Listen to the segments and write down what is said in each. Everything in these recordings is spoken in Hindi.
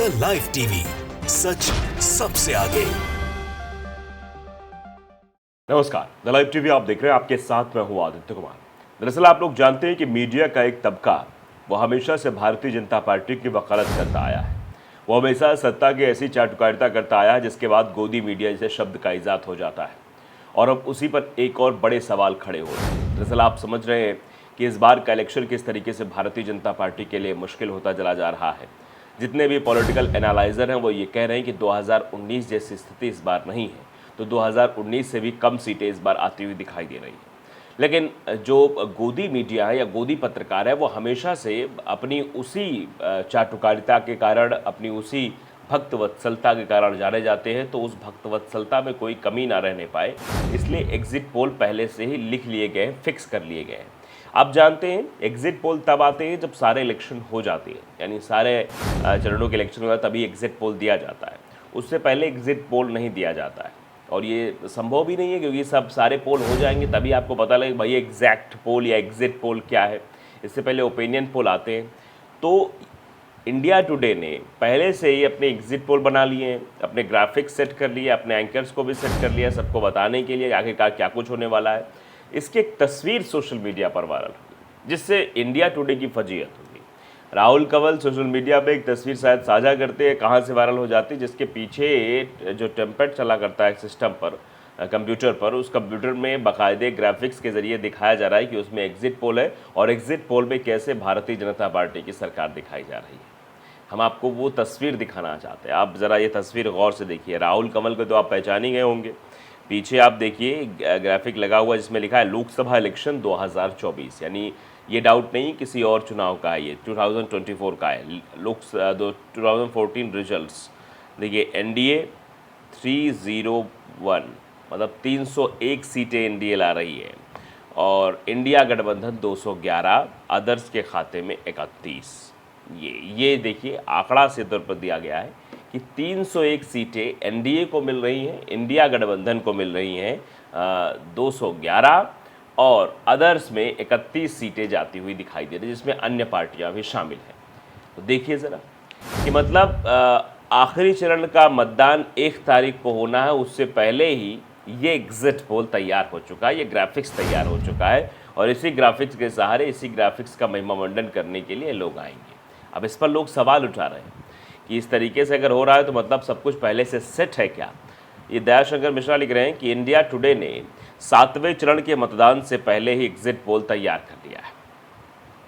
द लाइव टीवी, सच सबसे आगे। नमस्कार, द लाइव टीवी आप देख रहे हैं। आपके साथ मैं हूं आदित्य कुमार। दरअसल आप लोग जानते हैं कि मीडिया का एक तबका वो हमेशा से भारतीय जनता पार्टी की वकालत करता आया है। वो हमेशा सत्ता की ऐसी चाटुकारिता करता आया है जिसके बाद गोदी मीडिया जैसे शब्द का इजाद हो जाता है और अब उसी पर एक और बड़े सवाल खड़े हो रहे हैं। दरअसल आप समझ रहे हैं कि इस बार का इलेक्शन किस तरीके से भारतीय जनता पार्टी के लिए मुश्किल होता चला जा रहा है। जितने भी पॉलिटिकल एनालाइजर हैं वो ये कह रहे हैं कि 2019 जैसी स्थिति इस बार नहीं है, तो 2019 से भी कम सीटें इस बार आती हुई दिखाई दे रही हैं। लेकिन जो गोदी मीडिया है या गोदी पत्रकार है वो हमेशा से अपनी उसी चाटुकारिता के कारण, अपनी उसी भक्तवत्सलता के कारण जाने जाते हैं। तो उस भक्तवत्सलता में कोई कमी ना रहने पाए, इसलिए एग्जिट पोल पहले से ही लिख लिए गए, फिक्स कर लिए गए हैं। आप जानते हैं एग्जिट पोल तब आते हैं जब सारे इलेक्शन हो जाते हैं, यानी सारे चरणों के इलेक्शन हो जाए तभी एग्जिट पोल दिया जाता है। उससे पहले एग्जिट पोल नहीं दिया जाता है और ये संभव भी नहीं है, क्योंकि सब सारे पोल हो जाएंगे तभी आपको पता लगे भाई एग्जैक्ट पोल या एग्जिट पोल क्या है। इससे पहले ओपिनियन पोल आते हैं। तो इंडिया टुडे ने पहले से ही अपने एग्जिट पोल बना लिए हैं, अपने ग्राफिक्स सेट कर लिए, अपने एंकर्स को भी सेट कर लिया, सबको बताने के लिए आखिरकार क्या कुछ होने वाला है। इसकी एक तस्वीर सोशल मीडिया पर वायरल हुई जिससे इंडिया टुडे की फजीहत हुई। राहुल कंवल सोशल मीडिया पे एक तस्वीर शायद साझा करते हैं, कहाँ से वायरल हो जाती है, जिसके पीछे जो टेम्पलेट चला करता है सिस्टम पर, कंप्यूटर पर, उस कंप्यूटर में बाकायदे ग्राफिक्स के जरिए दिखाया जा रहा है कि उसमें एग्जिट पोल है और एग्जिट पोल में कैसे भारतीय जनता पार्टी की सरकार दिखाई जा रही है। हम आपको वो तस्वीर दिखाना चाहते हैं। आप ज़रा ये तस्वीर गौर से देखिए। राहुल कंवल को तो आप पहचान ही गए होंगे। पीछे आप देखिए ग्राफिक लगा हुआ जिसमें लिखा है लोकसभा इलेक्शन 2024, यानी ये डाउट नहीं किसी और चुनाव का है, ये 2024 का है। 2014 रिजल्ट्स देखिए, एनडीए 301, मतलब 301 सीटें एनडीए ला रही है और इंडिया गठबंधन 211, अदर्स के खाते में 31। ये देखिए आंकड़ा से तौर पर दिया गया है कि 301 सीटें एनडीए को मिल रही हैं, इंडिया गठबंधन को मिल रही हैं 211 और अदर्स में 31 सीटें जाती हुई दिखाई दे रही है, जिसमें अन्य पार्टियां भी शामिल हैं। तो देखिए ज़रा कि मतलब आखिरी चरण का मतदान 1 तारीख को होना है, उससे पहले ही ये एग्जिट पोल तैयार हो चुका है, ये ग्राफिक्स तैयार हो चुका है और इसी ग्राफिक्स के सहारे, इसी ग्राफिक्स का महिमा मंडन करने के लिए लोग आएंगे। अब इस पर लोग सवाल उठा रहे हैं कि इस तरीके से अगर हो रहा है तो मतलब सब कुछ पहले से सेट है क्या। ये दयाशंकर मिश्रा लिख रहे हैं कि इंडिया टुडे ने 7वें चरण के मतदान से पहले ही एग्जिट पोल तैयार कर लिया है।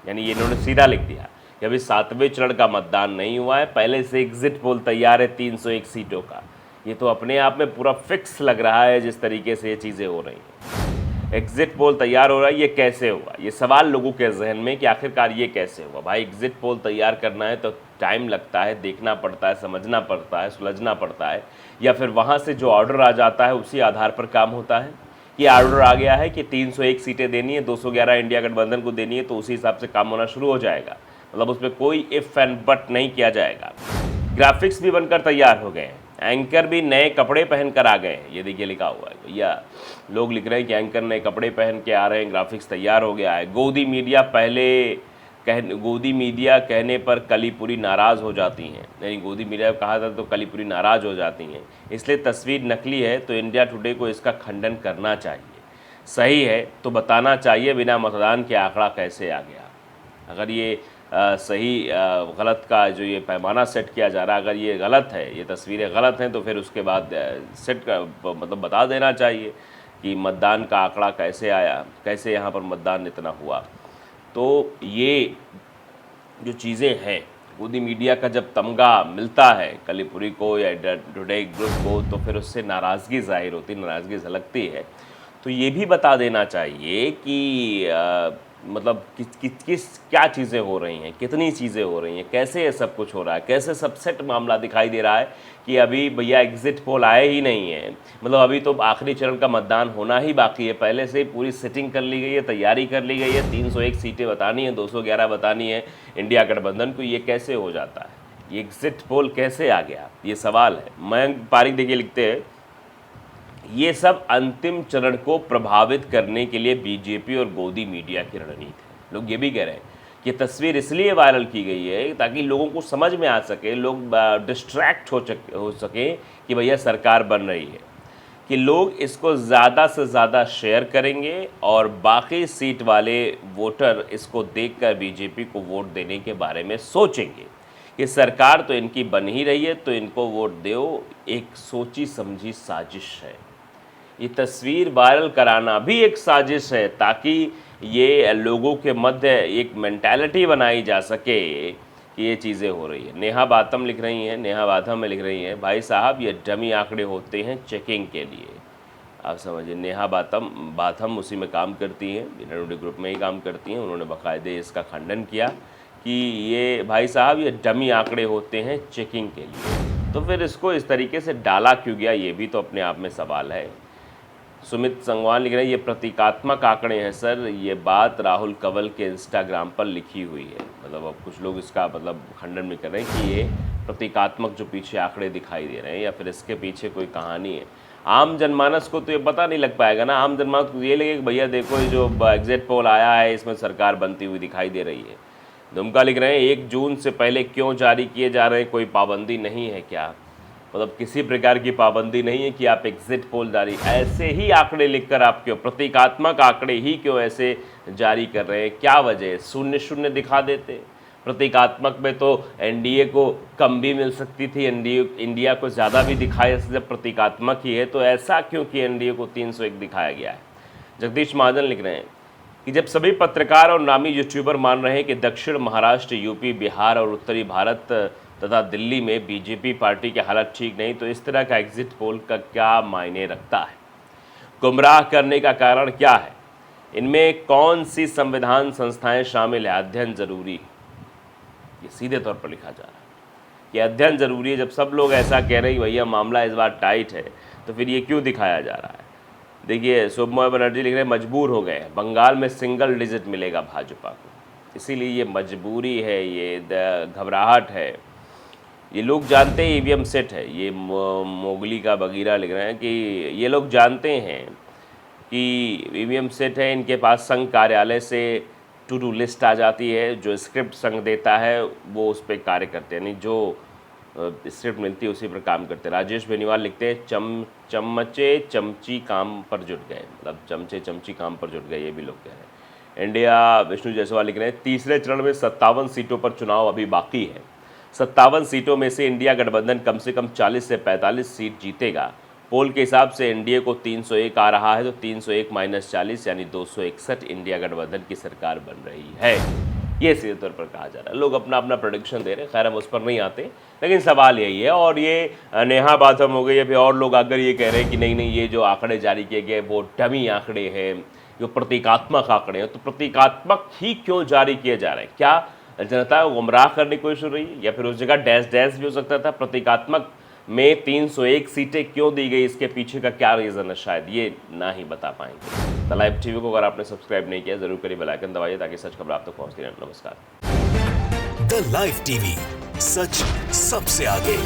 यानी ये इन्होंने सीधा लिख दिया कि अभी 7वें चरण का मतदान नहीं हुआ है, पहले से एग्जिट पोल तैयार है 301 सीटों का। ये तो अपने आप में पूरा फिक्स लग रहा है जिस तरीके से ये चीज़ें हो रही हैं। एग्जिट पोल तैयार हो रहा है, ये कैसे हुआ? ये सवाल लोगों के जहन में कि आखिरकार ये कैसे हुआ। भाई एग्जिट पोल तैयार करना है तो टाइम लगता है, देखना पड़ता है, समझना पड़ता है, सुलझना पड़ता है, या फिर वहाँ से जो ऑर्डर आ जाता है उसी आधार पर काम होता है। कि ऑर्डर आ गया है कि 301 सीटें देनी है, 211 इंडिया गठबंधन को देनी है, तो उसी हिसाब से काम होना शुरू हो जाएगा। मतलब उसमें कोई इफ एंड बट नहीं किया जाएगा। ग्राफिक्स भी बनकर तैयार हो गए हैं, एंकर भी नए कपड़े पहनकर आ गए हैं। ये देखिए लिखा हुआ है भैया, लोग लिख रहे हैं कि एंकर नए कपड़े पहन के आ रहे हैं, ग्राफिक्स तैयार हो गया है। गोदी मीडिया कहने पर कलीपुरी नाराज़ हो जाती हैं, नहीं गोदी मीडिया कहा था तो कलीपुरी नाराज़ हो जाती हैं, इसलिए तस्वीर नकली है तो इंडिया टुडे को इसका खंडन करना चाहिए। सही है तो बताना चाहिए बिना मतदान के आंकड़ा कैसे आ गया। अगर ये सही गलत का जो ये पैमाना सेट किया जा रहा है, अगर ये गलत है, ये तस्वीरें गलत हैं, तो फिर उसके बाद मतलब बता देना चाहिए कि मतदान का आंकड़ा कैसे आया, कैसे यहाँ पर मतदान इतना हुआ। तो ये जो चीज़ें हैं, गोदी मीडिया का जब तमगा मिलता है कलीपुरी को या टुडे ग्रुप को, तो फिर उससे नाराज़गी जाहिर होती, नाराज़गी झलकती है। तो ये भी बता देना चाहिए कि मतलब किस क्या चीज़ें हो रही हैं, कितनी चीज़ें हो रही हैं, कैसे ये सब कुछ हो रहा है, कैसे सबसेट मामला दिखाई दे रहा है कि अभी भैया एग्जिट पोल आए ही नहीं है। मतलब अभी तो आखिरी चरण का मतदान होना ही बाकी है, पहले से पूरी सेटिंग कर ली गई है, तैयारी कर ली गई है, 301 सीटें बतानी है, 211 बतानी है इंडिया गठबंधन को। ये कैसे हो जाता है, ये एग्जिट पोल कैसे आ गया, ये सवाल है। मयंक पारिक देखिए लिखते हैं, ये सब अंतिम चरण को प्रभावित करने के लिए बीजेपी और गोदी मीडिया की रणनीति है। लोग ये भी कह रहे हैं ये तस्वीर इसलिए वायरल की गई है ताकि लोगों को समझ में आ सके, लोग डिस्ट्रैक्ट हो सके कि भैया सरकार बन रही है, कि लोग इसको ज़्यादा से ज़्यादा शेयर करेंगे और बाकी सीट वाले वोटर इसको देखकर बीजेपी को वोट देने के बारे में सोचेंगे कि सरकार तो इनकी बन ही रही है तो इनको वोट दो। एक सोची समझी साजिश है। ये तस्वीर वायरल कराना भी एक साजिश है ताकि ये लोगों के मध्य एक मेंटालिटी बनाई जा सके कि ये चीज़ें हो रही है। नेहा बाथम लिख रही हैं, नेहा बाथम में लिख रही हैं, भाई साहब ये डमी आंकड़े होते हैं चेकिंग के लिए। आप समझिए, नेहा बाथम उसी में काम करती हैं, बिना ग्रुप में ही काम करती हैं। उन्होंने बाकायदे इसका खंडन किया कि ये भाई साहब ये डमी आंकड़े होते हैं चेकिंग के लिए। तो फिर इसको इस तरीके से डाला क्यों गया, ये भी तो अपने आप में सवाल है। सुमित संगवान लिख रहे हैं ये प्रतीकात्मक आंकड़े हैं सर, ये बात राहुल कंवल के इंस्टाग्राम पर लिखी हुई है। मतलब अब कुछ लोग इसका मतलब खंडन भी कर रहे हैं कि ये प्रतीकात्मक जो पीछे आंकड़े दिखाई दे रहे हैं या फिर इसके पीछे कोई कहानी है। आम जनमानस को तो ये पता नहीं लग पाएगा ना। आम जनमानस को ये लगे कि भैया देखो ये जो एग्जिट पोल आया है इसमें सरकार बनती हुई दिखाई दे रही है। दुमका लिख रहे हैं 1 जून से पहले क्यों जारी किए जा रहे हैं, कोई पाबंदी नहीं है क्या? मतलब किसी प्रकार की पाबंदी नहीं है कि आप एग्जिट पोल जारी, ऐसे ही आंकड़े लिखकर आप क्यों प्रतीकात्मक आंकड़े ही क्यों ऐसे जारी कर रहे हैं? क्या वजह है? 0-0 दिखा देते। प्रतीकात्मक में तो एनडीए को कम भी मिल सकती थी, इंडिया को ज़्यादा भी दिखाया, जब प्रतीकात्मक ही है तो ऐसा क्यों कि एनडीए को 301 दिखाया गया है। जगदीश महाजन लिख रहे हैं कि जब सभी पत्रकार और नामी यूट्यूबर मान रहे हैं कि दक्षिण महाराष्ट्र, यूपी, बिहार और उत्तरी भारत तथा दिल्ली में बीजेपी पार्टी की हालत ठीक नहीं, तो इस तरह का एग्जिट पोल का क्या मायने रखता है? गुमराह करने का कारण क्या है? इनमें कौन सी संविधान संस्थाएं शामिल है? अध्ययन जरूरी है। ये सीधे तौर पर लिखा जा रहा है कि अध्ययन जरूरी है। जब सब लोग ऐसा कह रहे हैं भैया मामला इस बार टाइट है, तो फिर ये क्यों दिखाया जा रहा है? देखिए, शुभमोय बनर्जी लिख रहे हैं मजबूर हो गए, बंगाल में सिंगल डिजिट मिलेगा भाजपा को, इसीलिए ये मजबूरी है, ये घबराहट है। ये लोग जानते हैं ईवीएम सेट है। ये मोगली का बगीरा लिख रहे हैं कि ये लोग जानते हैं कि ईवीएम सेट है, इनके पास संघ कार्यालय से टू डू लिस्ट आ जाती है, जो स्क्रिप्ट संघ देता है वो उस पर कार्य करते हैं, यानी जो स्क्रिप्ट मिलती है उसी पर काम करते हैं। राजेश बेनीवाल लिखते हैं चमचे चमची काम पर जुट गए, मतलब चमचे चमची काम पर जुट गए, ये भी लोग कह रहे हैं। इंडिया विष्णु जायसवाल लिख रहे हैं तीसरे चरण में 57 सीटों पर चुनाव अभी बाकी है। 57 सीटों में से इंडिया गठबंधन कम से कम 40 से 45 सीट जीतेगा। पोल के हिसाब से एनडीए को 301 आ रहा है, तो 301 - 40 यानी 261 इंडिया गठबंधन की सरकार बन रही है। ये सीधे तौर पर कहा जा रहा है। लोग अपना अपना प्रेडिक्शन दे रहे हैं, खैर हम उस पर नहीं आते, लेकिन सवाल यही है। और ये नेहा बाथम हो गई या फिर और लोग अगर ये कह रहे हैं कि नहीं नहीं ये जो आंकड़े जारी किए गए वो डमी आंकड़े हैं, जो प्रतीकात्मक आंकड़े हैं, तो प्रतीकात्मक ही क्यों जारी किए जा रहे हैं? क्या जनता को गुमराह करने की कोशिश हो रही है, या फिर उस जगह डैश डैश भी हो सकता था? प्रतीकात्मक में 301 सीटें क्यों दी गई, इसके पीछे का क्या रीज़न है, शायद ये ना ही बता पाएंगे। द लाइव टीवी को अगर आपने सब्सक्राइब नहीं किया जरूर करिए, बेल आइकन दबाइए ताकि सच खबर आप तक पहुंचती रहे। नमस्कार। द लाइव टीवी, सच सबसे आगे।